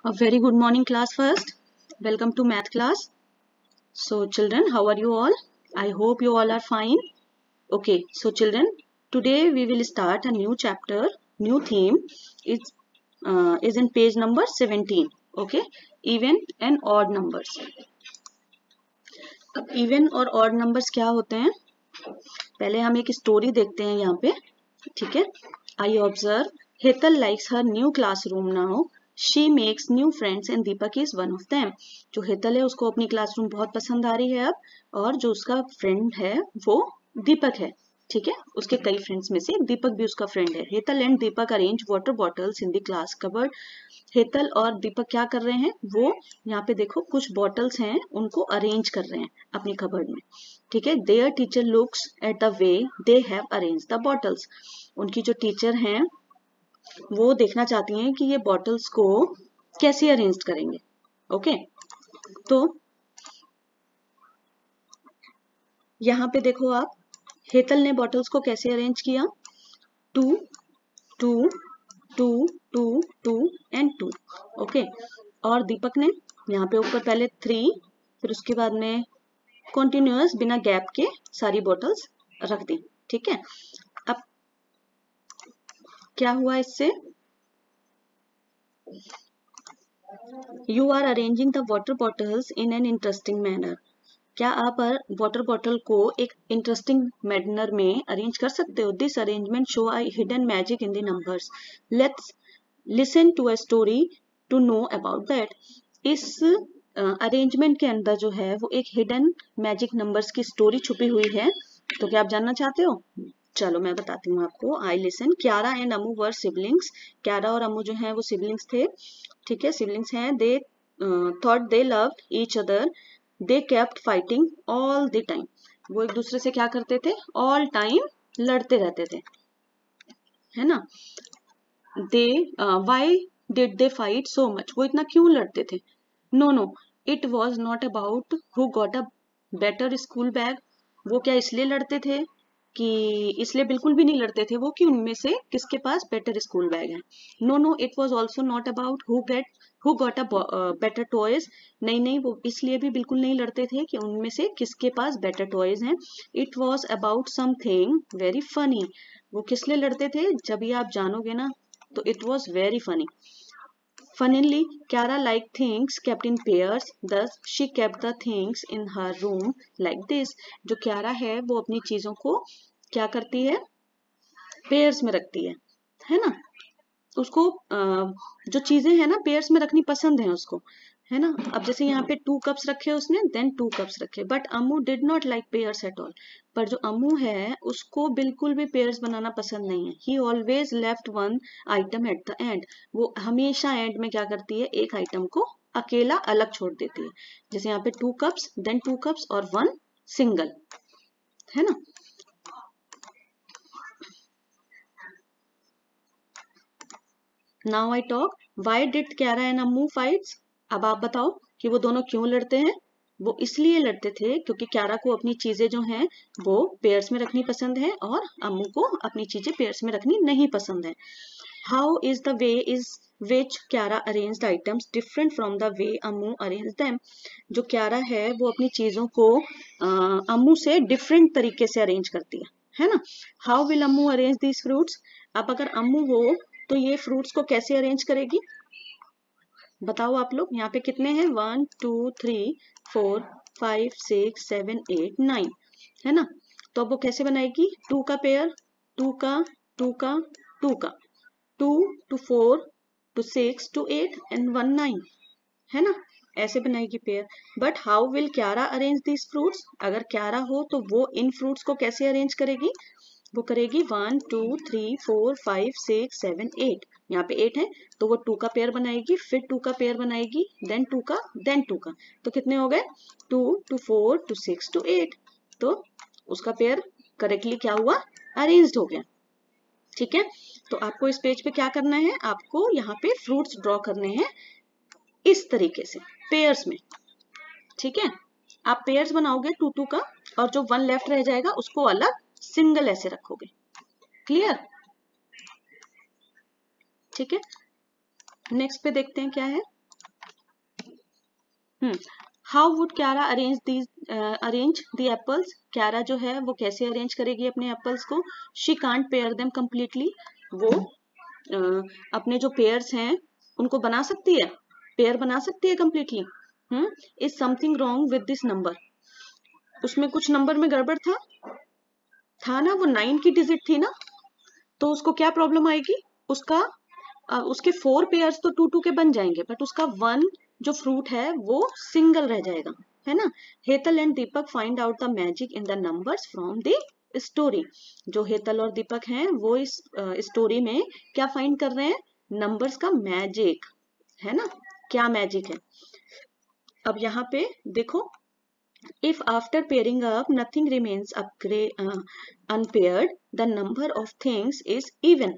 A very good morning class first. Welcome to math class. So children, how are you all? I hope you all are fine. Okay, so children, today we will start a new chapter, new theme. Is in page number 17. Okay, even and odd numbers. अब even और odd numbers क्या होते हैं? पहले हम एक story देखते हैं यहाँ पे. ठीक है. I observe Hetal likes her new classroom now. She makes new friends and Deepak is one of them. जो हेतल है उसको अपनी क्लासरूम बहुत पसंद आ रही है अब, और जो उसका फ्रेंड है वो दीपक है. ठीक है, उसके कई फ्रेंड्स में से दीपक भी उसका फ्रेंड है. Hetal and Deepak arrange water bottles in the class cupboard. Hetal और दीपक क्या कर रहे हैं, वो यहाँ पे देखो कुछ बॉटल्स हैं उनको अरेंज कर रहे हैं अपनी कबर्ड में. ठीक है. There teacher looks at the way they have arrange the bottles. उनकी जो टीचर हैं वो देखना चाहती हैं कि ये बॉटल्स को कैसे अरेंज करेंगे. ओके, तो यहाँ पे देखो आप, हेतल ने बॉटल्स को कैसे अरेंज किया. 2 2 2 2 2 एंड 2. ओके, और दीपक ने यहाँ पे ऊपर पहले 3, फिर उसके बाद में कॉन्टिन्यूअस बिना गैप के सारी बॉटल्स रख दी. ठीक है. अब क्या हुआ इससे, you are arranging the water bottles in an interesting manner. क्या आप वाटर बॉटल को एक इंटरेस्टिंग मैनर में अरेंज कर सकते हो. This arrangement show a hidden magic in the numbers. Let's listen to a story to know about that. इस arrangement के अंदर जो है वो एक हिडन मैजिक नंबर्स की स्टोरी छुपी हुई है. तो क्या आप जानना चाहते हो? चलो मैं बताती हूँ आपको. I listen. Kiara and Amu were siblings. Kiara और अमू जो है वो सिबलिंग्स थे. ठीक है, सिबलिंग्स हैं. They thought they loved each other. They kept fighting all the time. वो एक दूसरे से क्या करते थे, ऑल टाइम लड़ते रहते थे, है ना. They why did they fight so much. वो इतना क्यों लड़ते थे. No no, it was not about who got a better school bag. वो क्या इसलिए लड़ते थे कि इसलिए बिल्कुल भी नहीं लड़ते थे वो कि उनमें से किसके पास बेटर स्कूल बैग है. No no, it was also not about who got a better toys. नहीं नहीं, वो इसलिए भी बिल्कुल नहीं लड़ते थे कि उनमें से किसके पास बेटर टॉयज हैं. It was about something very funny. वो किस लिए लड़ते थे, जब ये आप जानोगे ना तो it was very funny. Funnily, Kiara liked things kept in pairs. Thus, she kept the things in her room like this. जो Kiara है वो अपनी चीजों को क्या करती है, पेयर्स में रखती है ना. उसको जो चीजें हैं ना पेयर्स में रखनी पसंद है उसको, है ना. अब जैसे यहाँ पे 2 कप्स रखे उसने, देन 2 कप्स रखे. But Ammu did not like pairs at all. पर जो अम्मू है उसको बिल्कुल भी पेयर्स बनाना पसंद नहीं है. ही always left one item at the end. वो हमेशा एंड में क्या करती है, एक आइटम को अकेला अलग छोड़ देती है. जैसे यहाँ पे 2 कप्स, देन 2 कप्स और 1 सिंगल, है ना. Now I talk. Why did Kiara and Ammu fights. अब आप बताओ कि वो दोनों क्यों लड़ते हैं. वो इसलिए लड़ते थे क्योंकि क्यारा को अपनी चीजें जो हैं वो पेयर्स में रखनी पसंद है और अम्मू को अपनी चीजें पेयर्स में रखनी नहीं पसंद है. How is the way is which Kiara arranged items different from the way Ammu arrange them. जो क्यारा है वो अपनी चीजों को अम्मू से डिफरेंट तरीके से अरेंज करती है ना. How will Ammu arrange these fruits. अब अगर अम्मू हो तो ये फ्रूट्स को कैसे अरेंज करेगी, बताओ आप लोग. यहाँ पे कितने हैं, 1 2 3 4 5 6 7 8 9, है ना. तो अब वो कैसे बनाएगी, 2 का पेयर, 2 का 2 का 2 का 2 to 4 to 6 to 8 and 1 9, है ना. ऐसे बनाएगी pair. But how will Kiara arrange this fruits. अगर क्यारा हो तो वो इन फ्रूट्स को कैसे अरेंज करेगी, वो करेगी 1 2 3 4 5 6 7 8. यहाँ पे 8 है तो वो 2 का पेयर बनाएगी, फिर 2 का पेयर बनाएगी, देन 2 का, देन 2 का. तो कितने हो गए, 2 to 4 to 6 to 8. तो उसका पेयर करेक्टली क्या हुआ, अरेंज्ड हो गया. ठीक है. तो आपको इस पेज पे क्या करना है, आपको यहाँ पे फ्रूट्स ड्रॉ करने हैं इस तरीके से पेयर्स में. ठीक है. आप पेयर्स बनाओगे 2 2 का, और जो 1 लेफ्ट रह जाएगा उसको अलग सिंगल ऐसे रखोगे. क्लियर. ठीक है. नेक्स्ट पे देखते हैं क्या है. How would Kiara arrange the apples? Kiara जो है वो कैसे अरेंज करेगी अपने एप्पल्स को? She can't pair them completely, वो अपने जो पेयर्स हैं उनको बना सकती है, पेयर बना सकती है completely. Is something wrong with this number? उसमें कुछ नंबर में गड़बड़ था ना, वो 9 की डिजिट थी ना, तो उसको क्या प्रॉब्लम आएगी? उसके 4 पेयर्स तो 2 2 के बन जाएंगे, बट उसका 1 जो फ्रूट है वो सिंगल रह जाएगा, है ना। Hetal and Deepak find out the magic in the numbers from the story. जो हेतल और दीपक हैं वो इस स्टोरी में क्या फाइंड कर रहे हैं? नंबर्स का मैजिक, है ना। क्या मैजिक है? अब यहाँ पे देखो, if after pairing up nothing remains unpaired, the number of things is even.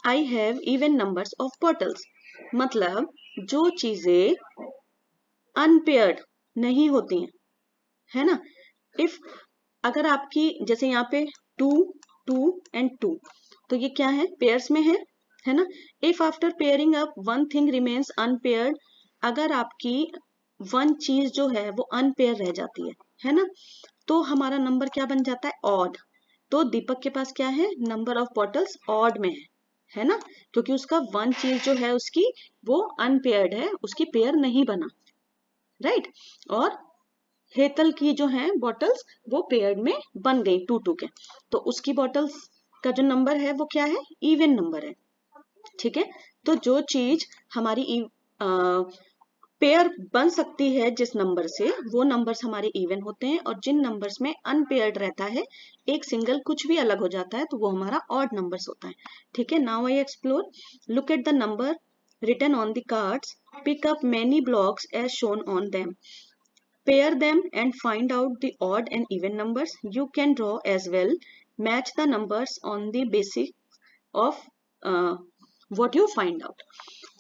I have even numbers of bottles. मतलब जो चीजें अनपेयर्ड नहीं होती हैं, है ना। इफ अगर आपकी जैसे यहाँ पे 2 2 एंड 2, तो ये क्या है? पेयर्स में है ना। If after pairing up one thing remains unpaired, अगर आपकी 1 चीज जो है वो अनपेयर रह जाती है ना, तो हमारा नंबर क्या बन जाता है? ऑड। तो दीपक के पास क्या है? नंबर ऑफ बॉटल्स ऑड में है ना, क्योंकि उसका 1 चीज जो है उसकी वो अनपेयर्ड है, उसकी पेयर नहीं बना, राइट। और हेतल की जो है बॉटल्स वो पेयर्ड में बन गई 2 2 के, तो उसकी बॉटल्स का जो नंबर है वो क्या है? इवन नंबर है, ठीक है। तो जो चीज हमारी पेयर बन सकती है जिस नंबर से, वो नंबर्स हमारे इवन होते हैं, और जिन नंबर्स में अनपेयर्ड रहता है, एक सिंगल कुछ भी अलग हो जाता है, तो वो हमारा ऑड नंबर्स होता है, ठीक है। Now I explore, look at the number written on the cards, pick up many blocks as shown on them, pair them and find out the odd and even numbers. You can draw as well, match the numbers on the basis of what you find out.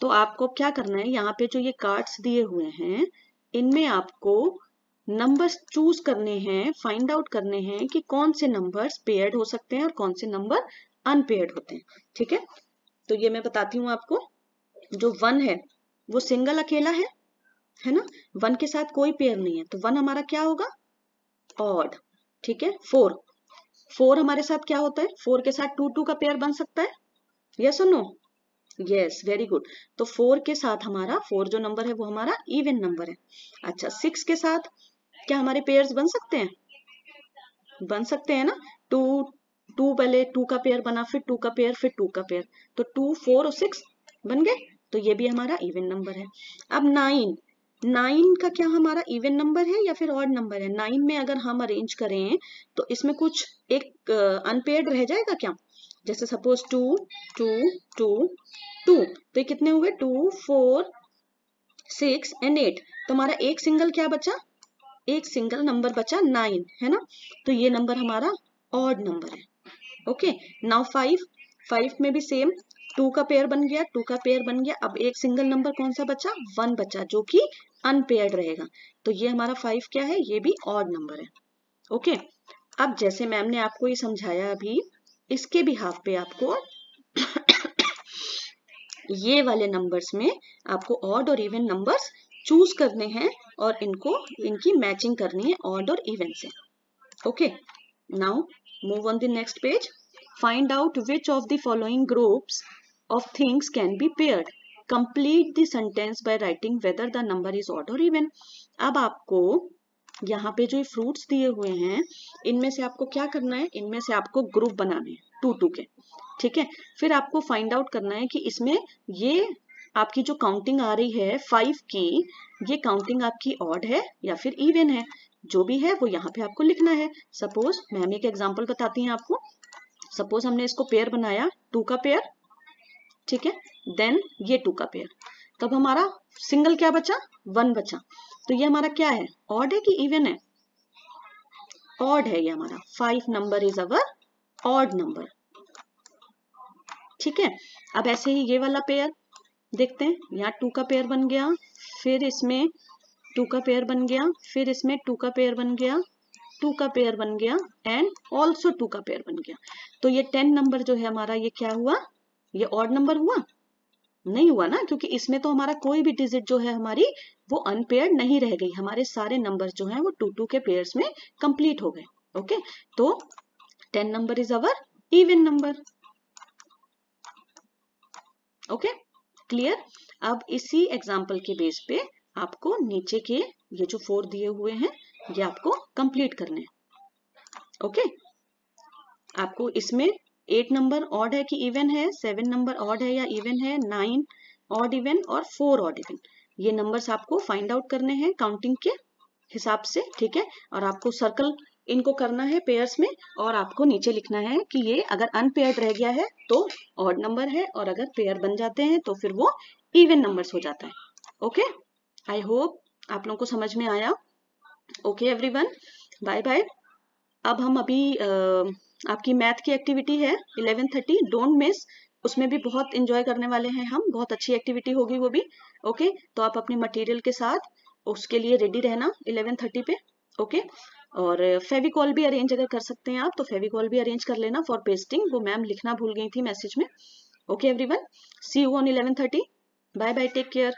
तो आपको क्या करना है, यहाँ पे जो ये cards दिए हुए हैं इनमें आपको नंबर्स चूज करने हैं, फाइंड आउट करने हैं कि कौन से नंबर्स पेयर्ड हो सकते हैं और कौन से नंबर अनपेयर्ड होते हैं, ठीक है। तो ये मैं बताती हूँ आपको, जो 1 है वो सिंगल अकेला है ना, 1 के साथ कोई पेयर नहीं है, तो 1 हमारा क्या होगा? ऑड, ठीक है। 4 हमारे साथ क्या होता है? 4 के साथ 2 2 का पेयर बन सकता है, यस और नो? Yes, very good. तो 4 के साथ हमारा 4 जो नंबर है वो हमारा इवन नंबर है। अच्छा, 6 के साथ क्या हमारे पेयर्स बन सकते हैं? बन सकते हैं ना। 2 2 पहले 2 का पेयर बना, फिर 2 का पेयर, फिर 2 का पेयर, तो 2 4 और 6 बन गए, तो ये भी हमारा इवन नंबर है। अब 9 का क्या हमारा इवन नंबर है या फिर ऑड नंबर है? 9 में अगर हम अरेंज करें तो इसमें कुछ एक अनपेयर्ड रह जाएगा क्या? जैसे सपोज 2 2 2 2, तो ये कितने हुए? 2 4 6 एंड 8, तो हमारा एक सिंगल क्या बचा? एक सिंगल नंबर बचा 9, है ना। तो ये नंबर हमारा ऑड नंबर है, ओके। नाउ 5 में भी सेम, 2 का पेयर बन गया, 2 का पेयर बन गया, अब एक सिंगल नंबर कौन सा बचा? 1 बचा, जो कि अनपेयर्ड रहेगा, तो ये हमारा 5 क्या है? ये भी ऑड नंबर है, ओके। अब जैसे मैम ने आपको ये समझाया अभी, इसके भी हाफ पे आपको ये वाले नंबर्स में आपको ऑड और इवन नंबर्स चूज करने हैं और इनकी मैचिंग करनी है ऑड और इवन से, okay. Now move on the next page, find out which of the following groups of things can be paired. Complete the sentence by writing whether the number is odd or even. अब आपको यहाँ पे जो ये fruits दिए हुए हैं इनमें से आपको क्या करना है? इनमें से आपको ग्रुप बनाने हैं 2 2 के, ठीक है। फिर आपको फाइंड आउट करना है कि इसमें ये आपकी जो काउंटिंग आ रही है 5 की, ये काउंटिंग आपकी ऑड है या फिर इवन है, जो भी है वो यहाँ पे आपको लिखना है। सपोज मैम एक एग्जांपल बताती हैं आपको, सपोज हमने इसको पेयर बनाया 2 का पेयर, ठीक है, देन ये 2 का पेयर, तब हमारा सिंगल क्या बचा? 1 बचा, तो ये हमारा क्या है? ऑड है कि इवन है? ऑड है, ये हमारा 5 number is our odd number, ठीक है। अब ऐसे ही ये वाला पेयर देखते हैं, यहाँ 2 का पेयर बन गया, फिर इसमें 2 का पेयर बन गया, फिर इसमें 2 का पेयर बन गया, 2 का पेयर बन गया एंड ऑल्सो 2 का पेयर बन गया, तो ये 10 नंबर जो है हमारा ये क्या हुआ? ये ऑड नंबर हुआ, नहीं हुआ ना, क्योंकि इसमें तो हमारा कोई भी डिजिट जो है हमारी वो अनपेयर्ड नहीं रह गई, हमारे सारे नंबर्स जो हैं वो 2 के पेयर्स में कंप्लीट हो गए। ओके, तो 10 number is our even number. Okay, clear. अब इसी एग्जाम्पल के बेस पे आपको नीचे के ये जो 4 दिए हुए हैं ये आपको कंप्लीट करने हैं। ओके, आपको इसमें 8 नंबर ऑड है कि इवन है, 7 नंबर ऑड है या इवन है, 9 ऑड इवन और 4 ऑड इवन, ये नंबर्स आपको फाइंड आउट करने हैं काउंटिंग के हिसाब से, ठीक है। और आपको सर्कल इनको करना है पेयर्स में, और आपको नीचे लिखना है कि ये अगर अनपेयर्ड रह गया है तो ऑड नंबर है, और अगर पेयर बन जाते हैं तो फिर वो इवन नंबर्स हो जाता है। ओके, आई होप आप लोगों को समझ में आया। Okay everyone, bye bye. अब हम अभी आपकी मैथ की एक्टिविटी है 11:30, डोंट मिस, उसमें भी बहुत इंजॉय करने वाले हैं हम, बहुत अच्छी एक्टिविटी होगी वो भी। ओके, तो आप अपने मटेरियल के साथ उसके लिए रेडी रहना 11:30 पे। ओके, और फेविकॉल भी अरेंज अगर कर सकते हैं आप तो फेविकॉल भी अरेंज कर लेना फॉर पेस्टिंग, वो मैम लिखना भूल गई थी मैसेज में। Okay everyone, see you on 11:30, bye bye, take care.